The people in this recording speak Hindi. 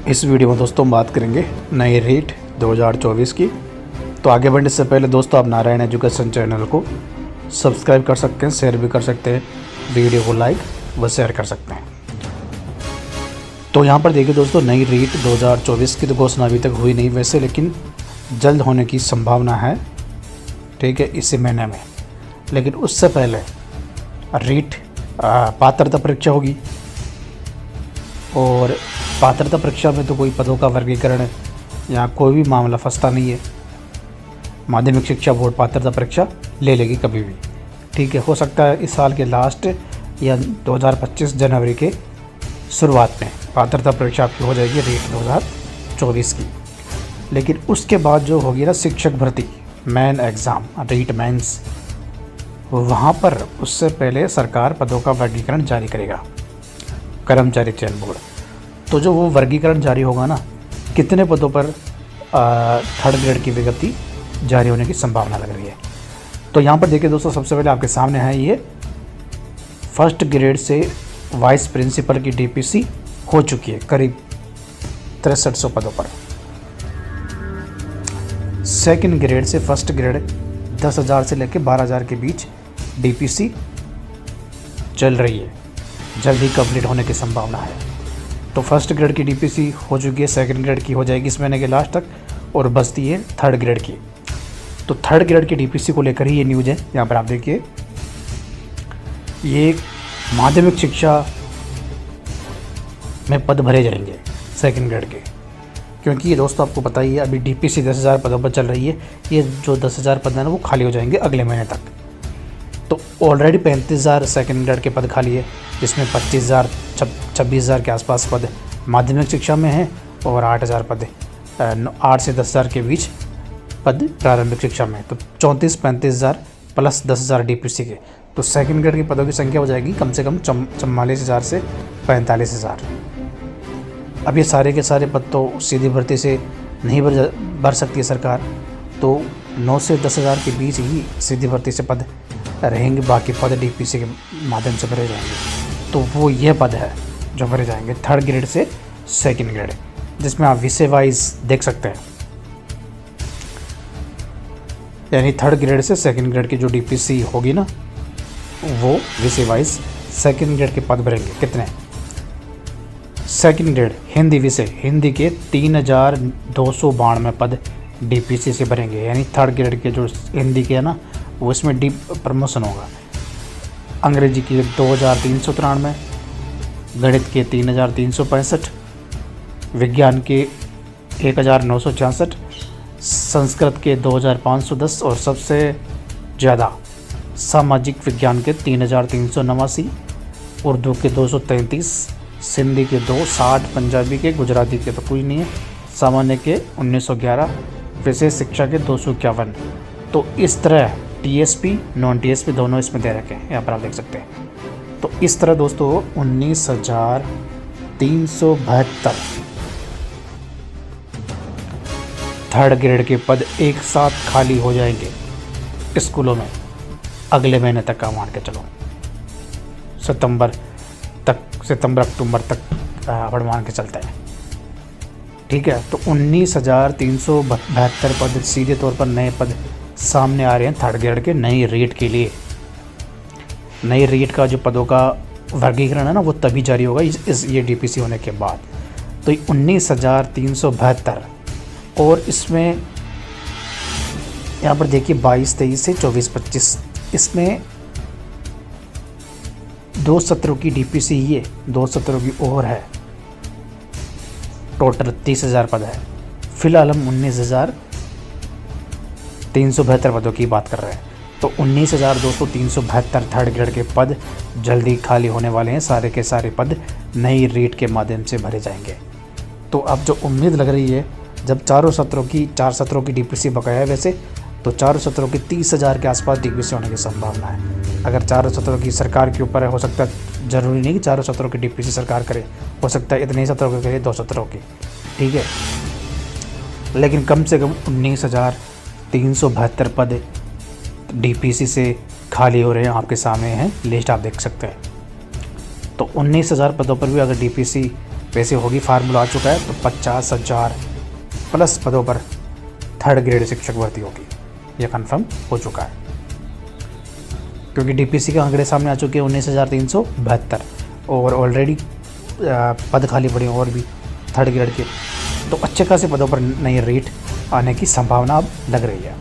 इस वीडियो में दोस्तों हम बात करेंगे नई रीट 2024 की। तो आगे बढ़ने से पहले दोस्तों आप नारायण एजुकेशन चैनल को सब्सक्राइब कर सकते हैं, शेयर भी कर सकते हैं, वीडियो को लाइक व शेयर कर सकते हैं। तो यहाँ पर देखिए दोस्तों, नई रीट 2024 की तो घोषणा अभी तक हुई नहीं वैसे, लेकिन जल्द होने की संभावना है, ठीक है, इसी महीने में। लेकिन उससे पहले रीट पात्रता परीक्षा होगी, और पात्रता परीक्षा में तो कोई पदों का वर्गीकरण या कोई भी मामला फंसता नहीं है। माध्यमिक शिक्षा बोर्ड पात्रता परीक्षा ले लेगी कभी भी, ठीक है। हो सकता है इस साल के लास्ट या 2025 जनवरी के शुरुआत में पात्रता परीक्षा आपकी हो जाएगी रीट 2024 की। लेकिन उसके बाद जो होगी ना शिक्षक भर्ती मेन एग्ज़ाम रीट मेंस, वहाँ पर उससे पहले सरकार पदों का वर्गीकरण जारी करेगा, कर्मचारी चयन बोर्ड। तो जो वो वर्गीकरण जारी होगा ना, कितने पदों पर थर्ड ग्रेड की विज्ञप्ति जारी होने की संभावना लग रही है। तो यहाँ पर देखिए दोस्तों, सबसे पहले आपके सामने है ये फर्स्ट ग्रेड से वाइस प्रिंसिपल की डीपीसी हो चुकी है करीब 6300 पदों पर। सेकंड ग्रेड से फर्स्ट ग्रेड 10,000 से लेकर 12,000 के बीच डीपीसी चल रही है, जल्द ही कंप्लीट होने की संभावना है। तो फर्स्ट ग्रेड की डीपीसी हो चुकी है, सेकंड ग्रेड की हो जाएगी इस महीने के लास्ट तक, और बचती है थर्ड ग्रेड की। तो थर्ड ग्रेड की डीपीसी को लेकर ही ये न्यूज़ है। यहाँ पर आप देखिए, ये माध्यमिक शिक्षा में पद भरे जाएंगे सेकंड ग्रेड के, क्योंकि ये दोस्तों आपको पता ही है अभी डीपीसी 10,000 पदों पर चल रही है। ये जो 10,000 पद हैं ना, वो खाली हो जाएंगे अगले महीने तक। तो ऑलरेडी 35,000 सेकंड ग्रेड के पद खाली है, जिसमें 26,000 के आसपास पद माध्यमिक शिक्षा में हैं, और 8,000 पद 8 से 10,000 के बीच पद प्रारंभिक शिक्षा में। तो 34-35,000 प्लस 10,000 डीपीसी के, तो सेकंड ग्रेड के पदों की संख्या हो जाएगी कम से कम 44,000 से 45,000। अब ये सारे के सारे पद तो सीधी भर्ती से नहीं भर सकती है सरकार, तो 9 से 10,000 के बीच ही सीधी भर्ती से पद रहेंगे, बाकी पद डीपीसी के माध्यम से भरे जाएंगे। तो वो ये पद है जो भरे जाएंगे थर्ड ग्रेड से सेकंड ग्रेड, जिसमें आप विषय वाइज देख सकते हैं। यानी थर्ड ग्रेड से सेकंड ग्रेड की जो डीपीसी होगी ना, वो विषय वाइज सेकंड ग्रेड के पद भरेंगे। कितने? सेकंड ग्रेड हिंदी विषय, हिंदी के 3,292 पद डीपीसी से भरेंगे। यानी थर्ड ग्रेड के जो हिंदी के है ना, वो इसमें डीप प्रमोशन होगा। अंग्रेजी के 2,393, गणित के 3,365, विज्ञान के 1,966, संस्कृत के 2,510, और सबसे ज़्यादा सामाजिक विज्ञान के 3,389, उर्दू के 233, सिंधी के 260, पंजाबी के, गुजराती के तो कुछ नहीं है, सामान्य के 1911, विशेष शिक्षा के 251। तो इस तरह टीएसपी नॉन टीएसपी दोनों इसमें दे रखे हैं, यहाँ पर आप देख सकते हैं। तो इस तरह दोस्तों 19,372 थर्ड ग्रेड के पद एक साथ खाली हो जाएंगे स्कूलों में अगले महीने तक का, मान के चलो सितंबर अक्टूबर तक अपन मान के चलते हैं, ठीक है। तो 19,372 पद सीधे तौर पर नए पद सामने आ रहे हैं थर्ड ग्रेड के नई रीट के लिए। नई रीट का जो पदों का वर्गीकरण है ना, वो तभी जारी होगा ये डीपीसी होने के बाद। तो 19,372, और इसमें यहाँ पर देखिए 22-23 से 24-25, इसमें 2 सत्रों की डीपीसी ही है, 2 सत्रों की और है, टोटल 30,000 पद है। फिलहाल हम 19,372 पदों की बात कर रहे हैं। तो 19,372 थर्ड ग्रेड के पद जल्दी खाली होने वाले हैं। सारे के सारे पद नई रीट के माध्यम से भरे जाएंगे। तो अब जो उम्मीद लग रही है, जब 4 सत्रों की डीपीसी बकाया है वैसे, तो 4 सत्रों की 30,000 के आसपास डीपीसी होने की संभावना है। अगर 4 सत्रों की सरकार के ऊपर है, हो सकता है, ज़रूरी नहीं कि 4 सत्रों की डीपीसी सरकार करे, हो सकता है इतने ही सत्रों की करे, 2 सत्रों की, ठीक है। लेकिन कम से कम 19,372 पद डीपीसी से खाली हो रहे हैं। आपके सामने हैं लिस्ट, आप देख सकते हैं। तो 19,000 पदों पर भी अगर डीपीसी वैसे होगी फार्मूला आ चुका है, तो 50,000 प्लस पदों पर 3rd ग्रेड शिक्षक भर्ती होगी, ये कंफर्म हो चुका है। क्योंकि डीपीसी के आंकड़े सामने आ चुके हैं 19,372 और ऑलरेडी पद खाली पड़े हैं और भी 3rd ग्रेड के, तो अच्छे खासे पदों पर नई रेट आने की संभावना अब लग रही है।